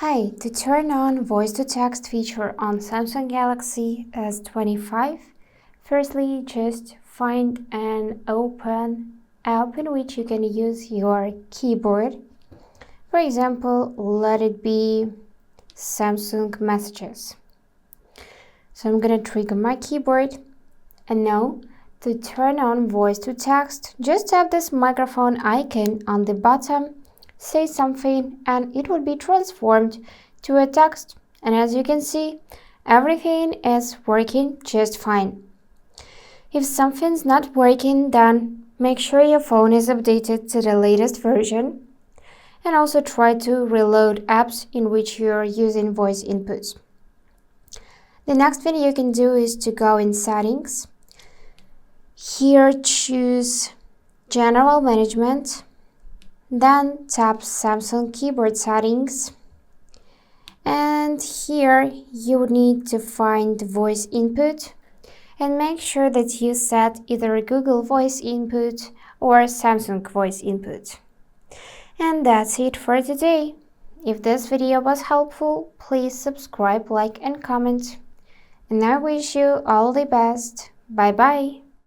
Hi, to turn on voice-to-text feature on Samsung Galaxy S25, firstly just find an open app in which you can use your keyboard. For example, let it be Samsung Messages. So I'm gonna trigger my keyboard, and now to turn on voice-to-text, just tap this microphone icon on the bottom, say something, and it will be transformed to a text. And as you can see, everything is working just fine. If something's not working, then make sure your phone is updated to the latest version, and also try to reload apps in which you're using voice inputs. The next thing you can do is to go in settings. Here choose General Management, then tap Samsung Keyboard Settings, and here you need to find voice input and make sure that you set either Google Voice Input or Samsung Voice Input. And that's it for today. If this video was helpful, please subscribe, like and comment. And I wish you all the best. Bye bye.